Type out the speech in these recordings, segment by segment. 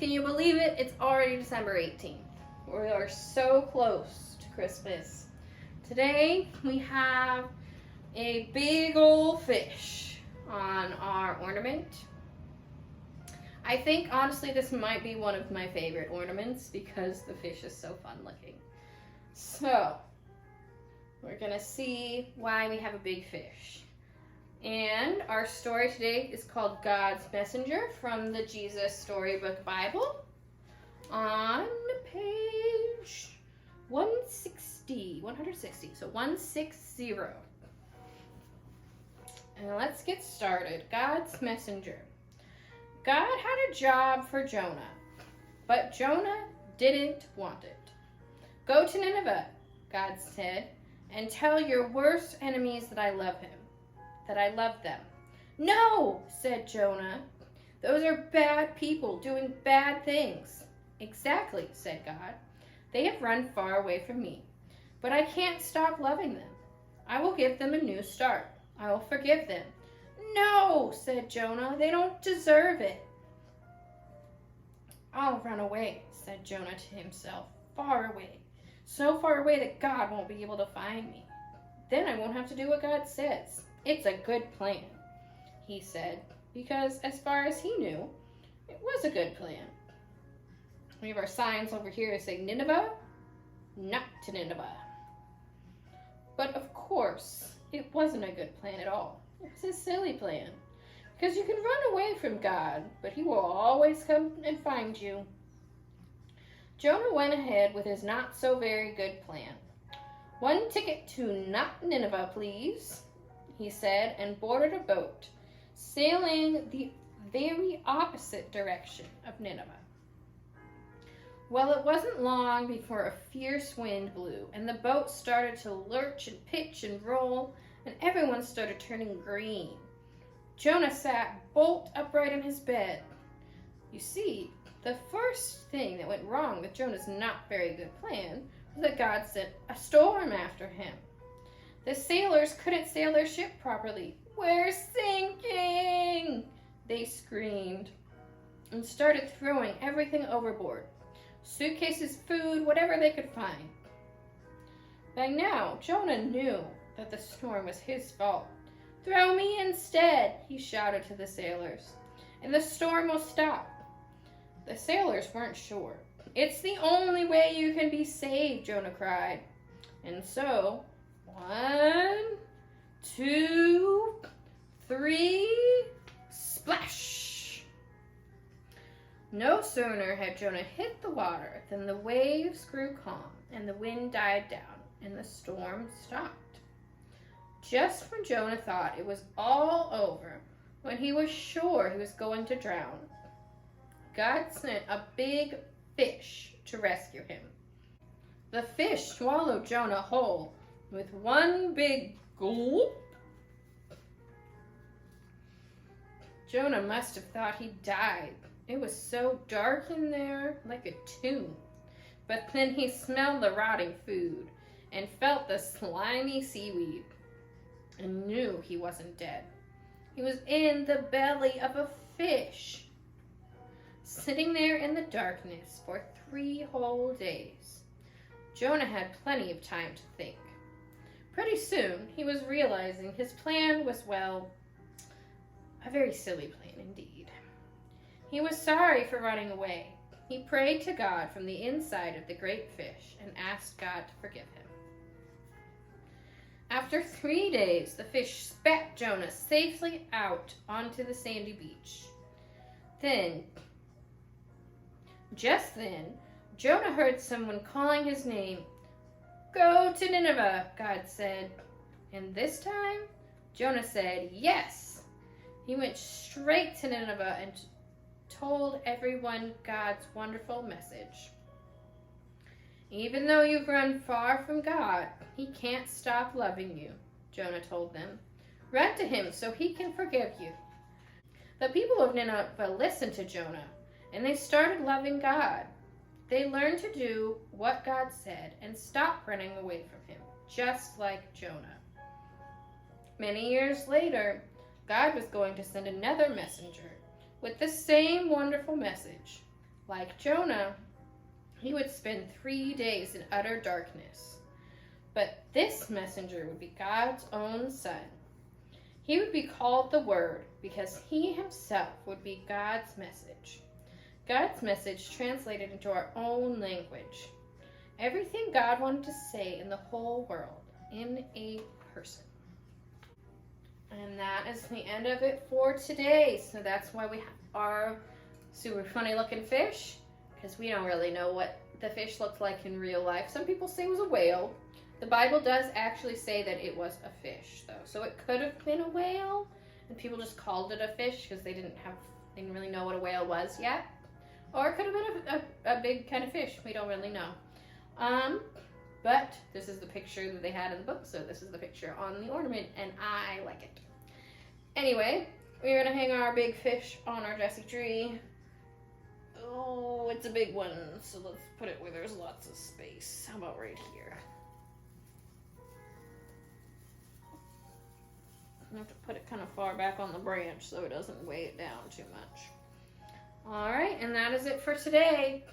can you believe it? It's already December 18th. We are so close to Christmas. Today we have a big old fish on our ornament. I think honestly this might be one of my favorite ornaments because the fish is so fun looking. So we're gonna see why we have a big fish. And our story today is called God's Messenger from the Jesus Storybook Bible on page 160, so 160. And let's get started. God's Messenger. God had a job for Jonah, but Jonah didn't want it. Go to Nineveh, God said, and tell your worst enemies that I love them. No, said Jonah. Those are bad people doing bad things. Exactly, said God. They have run far away from me, but I can't stop loving them. I will give them a new start. I will forgive them. No, said Jonah. They don't deserve it. I'll run away, said Jonah to himself. Far away. So far away that God won't be able to find me. Then I won't have to do what God says. It's a good plan, he said, because as far as he knew, it was a good plan. We have our signs over here that say Nineveh, not to Nineveh. But of course, it wasn't a good plan at all. It was a silly plan, because you can run away from God, but he will always come and find you. Jonah went ahead with his not so very good plan. One ticket to not Nineveh, please, he said, and boarded a boat, sailing the very opposite direction of Nineveh. Well, it wasn't long before a fierce wind blew, and the boat started to lurch and pitch and roll, and everyone started turning green. Jonah sat bolt upright in his bed. You see, the first thing that went wrong with Jonah's not very good plan was that God sent a storm after him. The sailors couldn't sail their ship properly. We're sinking, they screamed, and started throwing everything overboard. Suitcases, food, whatever they could find. By now, Jonah knew that the storm was his fault. Throw me instead, he shouted to the sailors, and the storm will stop. The sailors weren't sure. It's the only way you can be saved, Jonah cried. And so, 1, 2, 3, splash! No sooner had Jonah hit the water than the waves grew calm and the wind died down and the storm stopped. Just when Jonah thought it was all over, when he was sure he was going to drown, God sent a big fish to rescue him. The fish swallowed Jonah whole with one big gulp. Jonah must have thought he died. It was so dark in there, like a tomb. But then he smelled the rotting food and felt the slimy seaweed and knew he wasn't dead. He was in the belly of a fish, sitting there in the darkness for 3 whole days. Jonah had plenty of time to think. Pretty soon, he was realizing his plan was, well, a very silly plan indeed. He was sorry for running away. He prayed to God from the inside of the great fish and asked God to forgive him. After 3 days, the fish spat Jonah safely out onto the sandy beach. Just then, Jonah heard someone calling his name. Go to Nineveh, God said. And this time, Jonah said yes. He went straight to Nineveh and told everyone God's wonderful message. Even though you've run far from God, he can't stop loving you, Jonah told them. Run to him so he can forgive you. The people of Nineveh listened to Jonah, and they started loving God. They learned to do what God said and stop running away from him, just like Jonah. Many years later, God was going to send another messenger with the same wonderful message. Like Jonah, he would spend 3 days in utter darkness. But this messenger would be God's own son. He would be called the Word because he himself would be God's message. God's message translated into our own language. Everything God wanted to say in the whole world in a person. And that is the end of it for today. So that's why we have our super funny looking fish, because we don't really know what the fish looked like in real life. Some people say it was a whale. The Bible does actually say that it was a fish, though. So it could have been a whale, and people just called it a fish because they didn't really know what a whale was yet. Or it could have been a big kind of fish. We don't really know. But this is the picture that they had in the book, so this is the picture on the ornament, and I like it. Anyway, we're gonna hang our big fish on our Jessie tree. Oh, it's a big one, so let's put it where there's lots of space. How about right here? I have to put it kind of far back on the branch so it doesn't weigh it down too much. Alright, and that is it for today.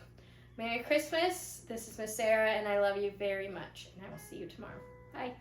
Merry Christmas. This is Miss Sarah, and I love you very much. And I will see you tomorrow. Bye.